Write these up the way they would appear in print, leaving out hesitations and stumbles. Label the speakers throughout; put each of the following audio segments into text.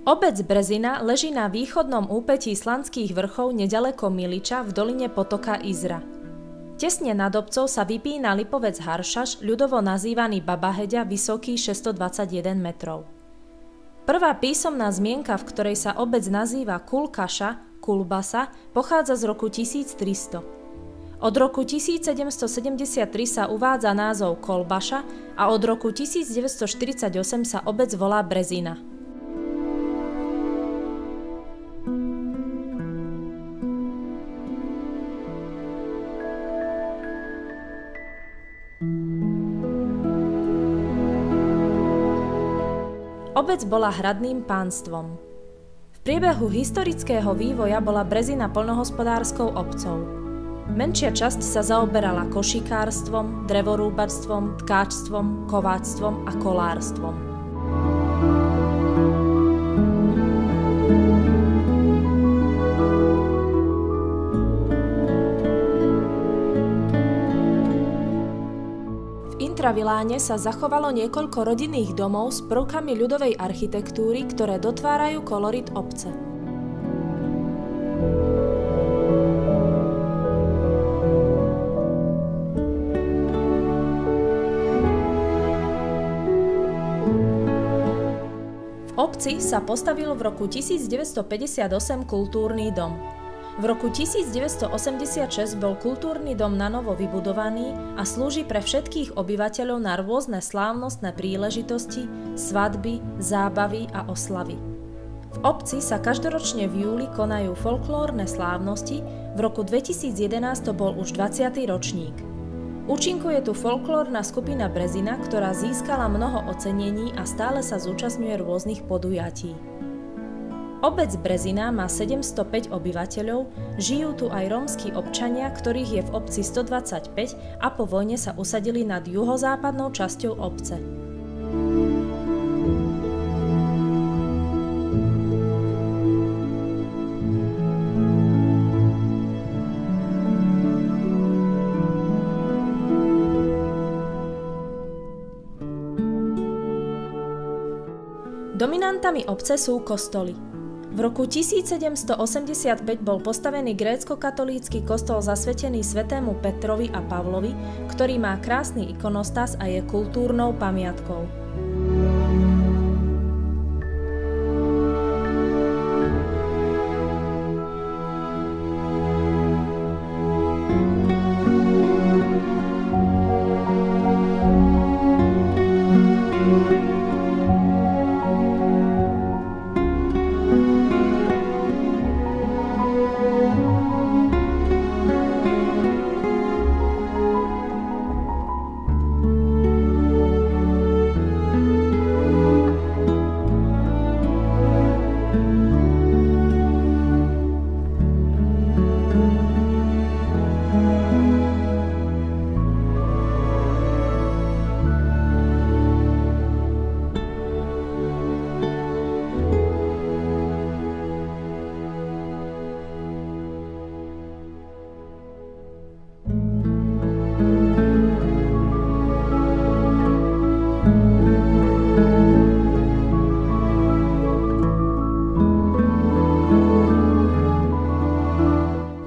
Speaker 1: Obec Brezina leží na východnom úpetí Slanských vrchov neďaleko Miliča v doline potoka Izra. Tesne nad obcov sa vypína lipovec Haršaš, ľudovo nazývaný Babaheďa, vysoký 621 metrov. Prvá písomná zmienka, v ktorej sa obec nazýva Kulkaša, Kulbasa, pochádza z roku 1300. Od roku 1773 sa uvádza názov Kolbaša a od roku 1948 sa obec volá Brezina. Obec bola hradným pánstvom. V priebehu historického vývoja bola Brezina poľnohospodárskou obcou. Menšia časť sa zaoberala košikárstvom, drevorúbačstvom, tkáčstvom, kováctvom a kolárstvom. V intraviláne sa zachovalo niekoľko rodinných domov s prvkami ľudovej architektúry, ktoré dotvárajú kolorit obce. V obci sa postavil v roku 1958 kultúrny dom. V roku 1986 bol kultúrny dom nanovo vybudovaný a slúži pre všetkých obyvateľov na rôzne slávnostné príležitosti, svadby, zábavy a oslavy. V obci sa každoročne v júli konajú folklórne slávnosti, v roku 2011 to bol už 20. ročník. Účinkuje tu folklórna skupina Brezina, ktorá získala mnoho ocenení a stále sa zúčastňuje rôznych podujatí. Obec Brezina má 705 obyvateľov, žijú tu aj rómski občania, ktorých je v obci 125 a po vojne sa usadili nad juhozápadnou časťou obce. Dominantami obce sú kostoly. V roku 1785 bol postavený grécko-katolícky kostol zasvetený svätému Petrovi a Pavlovi, ktorý má krásny ikonostas a je kultúrnou pamiatkou.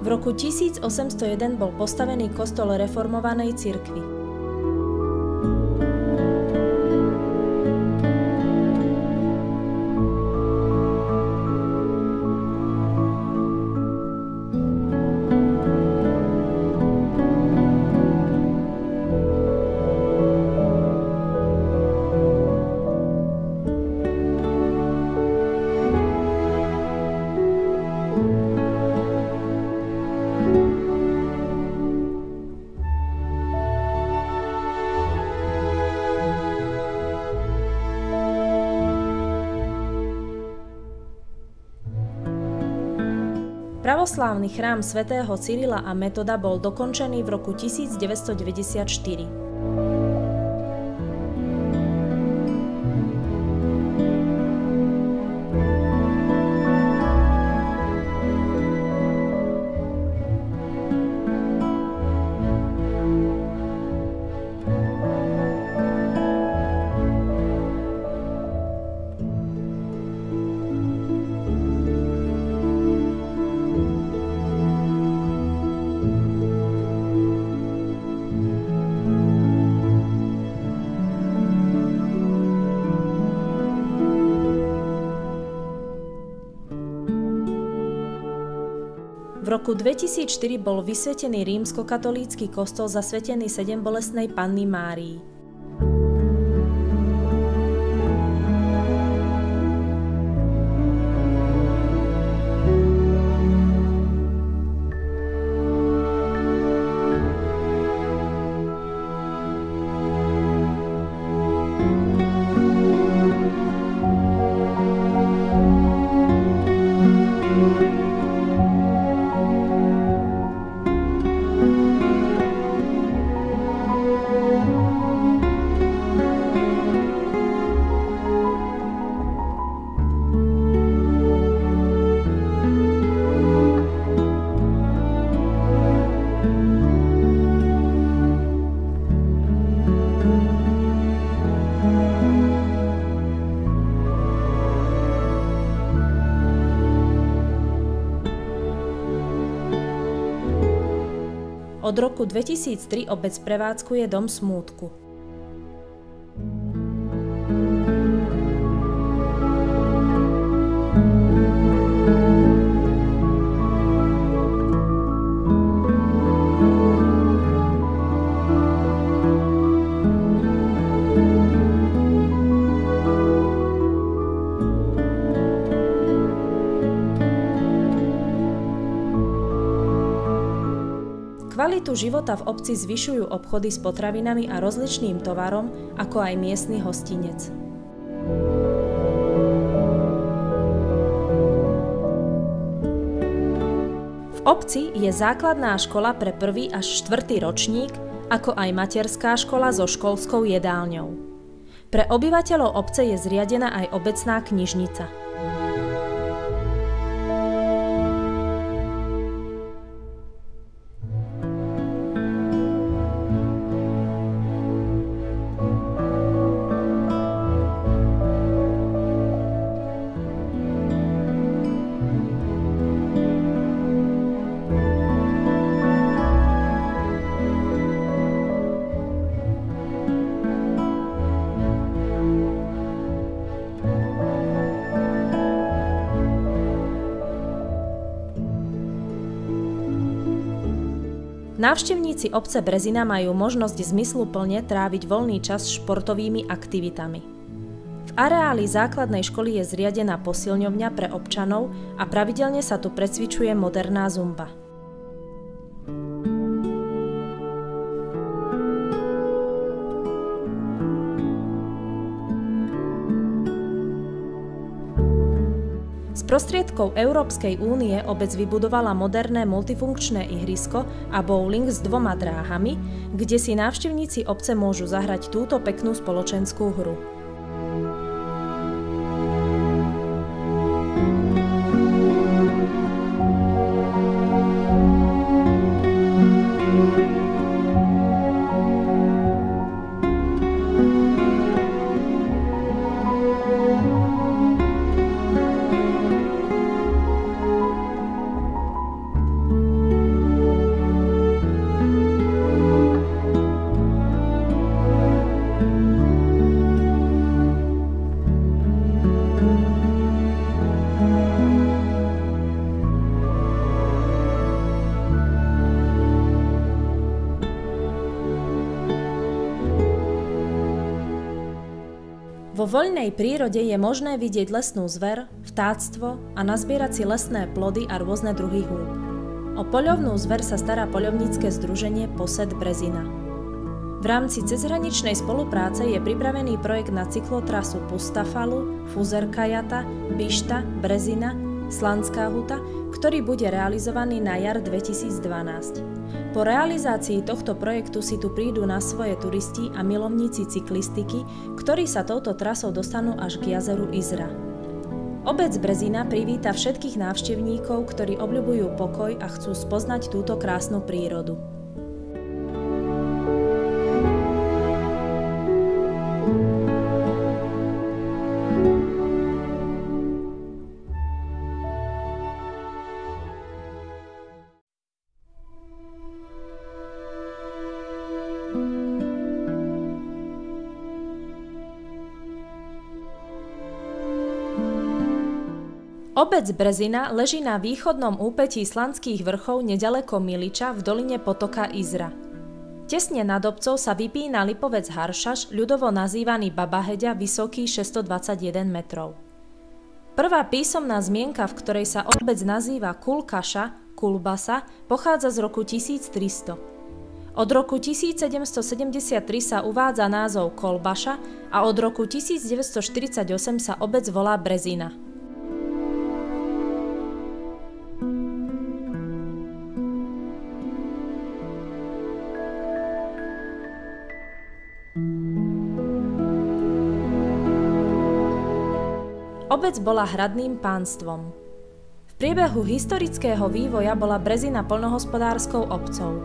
Speaker 1: V roku 1801 bol postavený kostol reformovanej cirkvi. Pravoslávny chrám svätého Cyrila a Metoda bol dokončený v roku 1994. V roku 2004 bol vysvetený rímskokatolícky kostol zasvetený Sedembolestnej Panny Márii. Od roku 2003 obec prevádzkuje Dom smútku. Kvalitu života v obci zvyšujú obchody s potravinami a rozličným tovarom, ako aj miestny hostinec. V obci je základná škola pre 1. až 4. ročník, ako aj materská škola so školskou jedálňou. Pre obyvateľov obce je zriadená aj obecná knižnica. Návštevníci obce Brezina majú možnosť zmysluplne tráviť voľný čas športovými aktivitami. V areáli základnej školy je zriadená posilňovňa pre občanov a pravidelne sa tu precvičuje moderná zumba. Z prostriedkov Európskej únie obec vybudovala moderné multifunkčné ihrisko a bowling s 2 dráhami, kde si návštevníci obce môžu zahrať túto peknú spoločenskú hru. Vo voľnej prírode je možné vidieť lesnú zver, vtáctvo a nazbierať si lesné plody a rôzne druhy húb. O poľovnú zver sa stará poľovnícke združenie Posed Brezina. V rámci cezhraničnej spolupráce je pripravený projekt na cyklotrasu Pustafalu, Fuzerkajata, Bišta, Brezina, Slanská huta, ktorý bude realizovaný na jar 2012. Po realizácii tohto projektu si tu prídu na svoje turisti a milovníci cyklistiky, ktorí sa touto trasou dostanú až k jazeru Izra. Obec Brezina privíta všetkých návštevníkov, ktorí obľubujú pokoj a chcú spoznať túto krásnu prírodu. Obec Brezina leží na východnom úpetí Slanských vrchov neďaleko Miliča v doline potoka Izra. Tesne nad obcov sa vypína lipovec Haršaš, ľudovo nazývaný Babaheďa, vysoký 621 metrov. Prvá písomná zmienka, v ktorej sa obec nazýva Kulkaša, Kulbasa, pochádza z roku 1300. Od roku 1773 sa uvádza názov Kolbaša a od roku 1948 sa obec volá Brezina. Obec bola hradným pánstvom. V priebehu historického vývoja bola Brezina poľnohospodárskou obcou.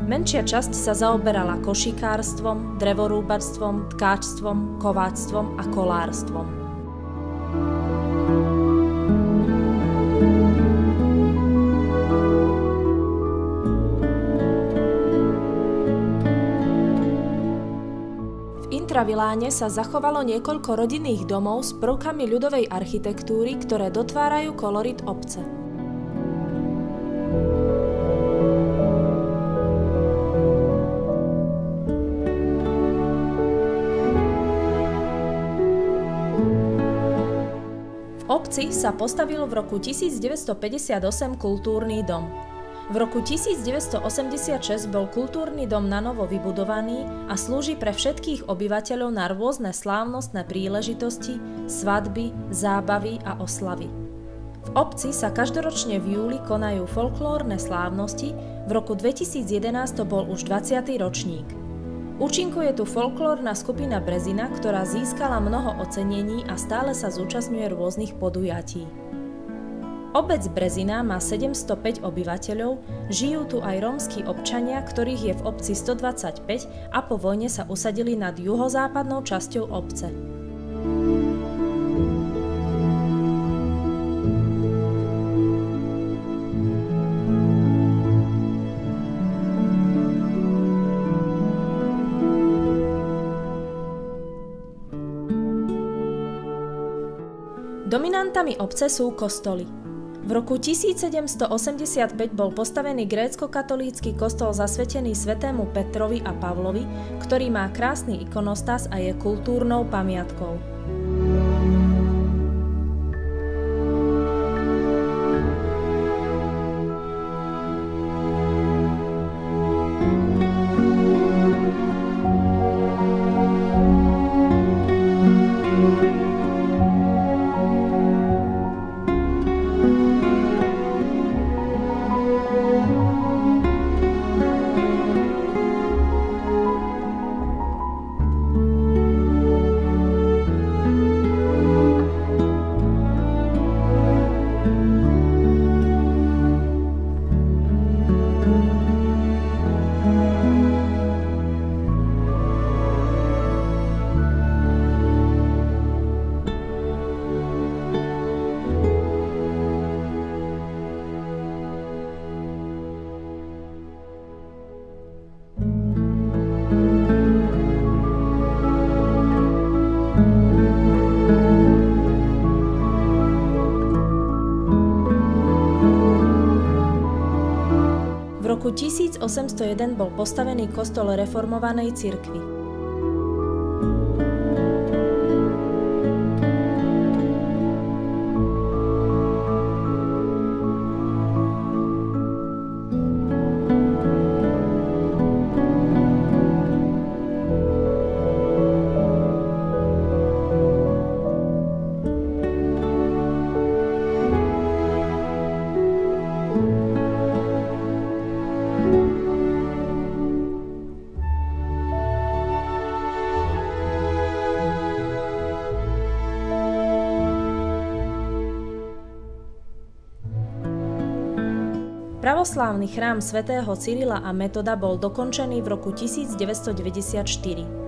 Speaker 1: Menšia časť sa zaoberala košikárstvom, drevorúbačstvom, tkáčstvom, kováctvom a kolárstvom. V intraviláne sa zachovalo niekoľko rodinných domov s prvkami ľudovej architektúry, ktoré dotvárajú kolorit obce. V obci sa postavil v roku 1958 kultúrny dom. V roku 1986 bol kultúrny dom nanovo vybudovaný a slúži pre všetkých obyvateľov na rôzne slávnostné príležitosti, svadby, zábavy a oslavy. V obci sa každoročne v júli konajú folklórne slávnosti, v roku 2011 to bol už 20. ročník. Účinkuje tu folklórna skupina Brezina, ktorá získala mnoho ocenení a stále sa zúčastňuje rôznych podujatí. Obec Brezina má 705 obyvateľov, žijú tu aj rómski občania, ktorých je v obci 125 a po vojne sa usadili nad juhozápadnou časťou obce. Dominantami obce sú kostoly. V roku 1785 bol postavený grécko-katolícky kostol zasvetený svätému Petrovi a Pavlovi, ktorý má krásny ikonostas a je kultúrnou pamiatkou. V roku 1801 bol postavený kostol reformovanej cirkvi. Pravoslávny chrám svätého Cyrila a Metoda bol dokončený v roku 1994.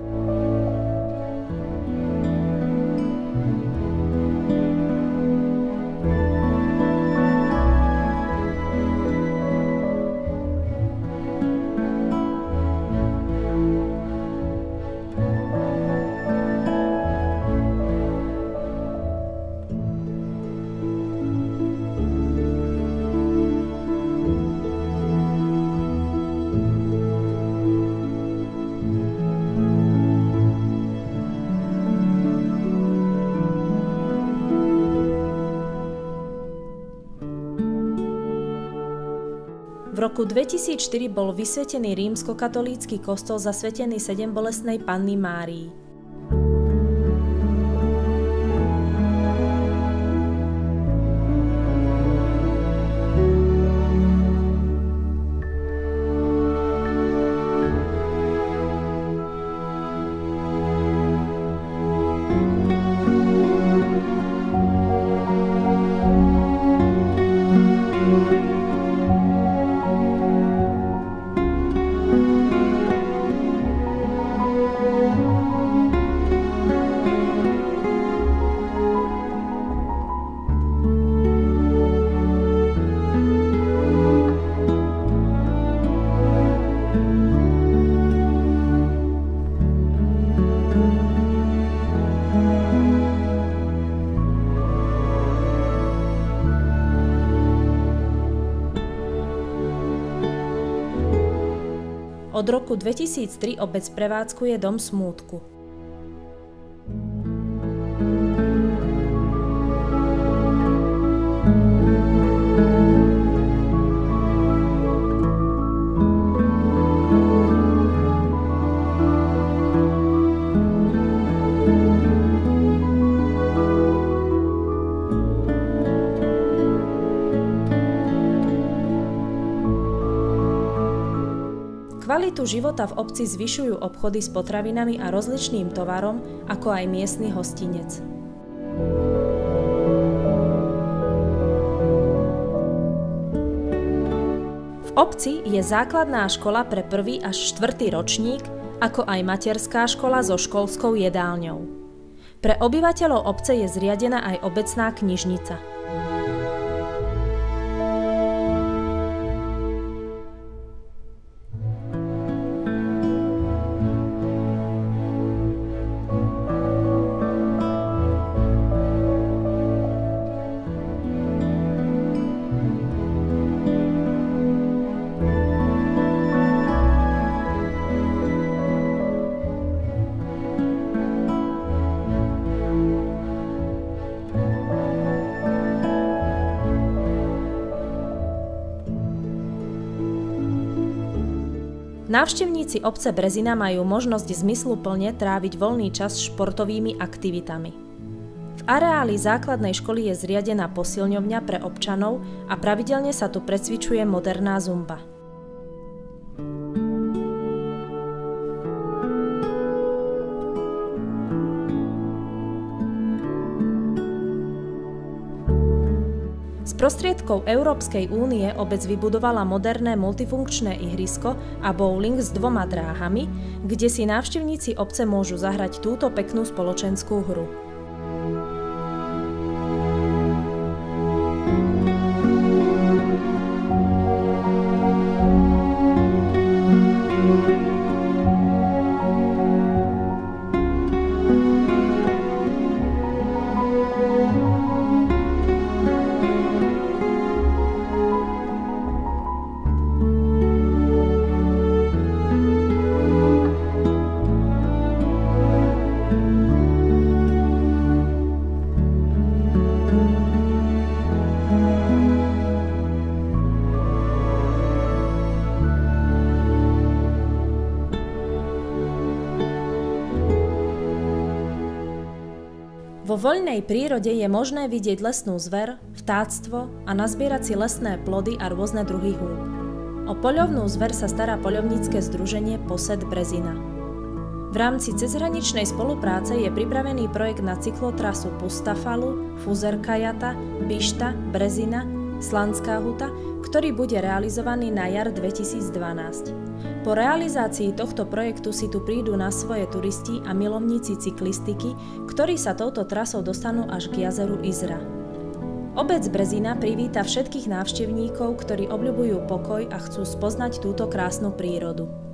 Speaker 1: V roku 2004 bol vysvetený rímskokatolícky kostol zasvetený Sedembolestnej Panny Márii. Od roku 2003 obec prevádzkuje Dom smútku. Kvalitu života v obci zvyšujú obchody s potravinami a rozličným tovarom, ako aj miestny hostinec. V obci je základná škola pre 1. až 4. ročník, ako aj materská škola so školskou jedálňou. Pre obyvateľov obce je zriadená aj obecná knižnica. Návštevníci obce Brezina majú možnosť zmysluplne tráviť voľný čas športovými aktivitami. V areáli základnej školy je zriadená posilňovňa pre občanov a pravidelne sa tu precvičuje moderná zumba. Z prostriedkov Európskej únie obec vybudovala moderné multifunkčné ihrisko a bowling s 2 dráhami, kde si návštevníci obce môžu zahrať túto peknú spoločenskú hru. Vo voľnej prírode je možné vidieť lesnú zver, vtáctvo a nazbierať si lesné plody a rôzne druhy húb. O poľovnú zver sa stará poľovnícke združenie Posed Brezina. V rámci cezhraničnej spolupráce je pripravený projekt na cyklotrasu Pustafalu, Fuzerkajata, Bišta, Brezina, Slanská huta, ktorý bude realizovaný na jar 2012. Po realizácii tohto projektu si tu prídu na svoje turisti a milovníci cyklistiky, ktorí sa touto trasou dostanú až k jazeru Izra. Obec Brezina privíta všetkých návštevníkov, ktorí obľubujú pokoj a chcú spoznať túto krásnu prírodu.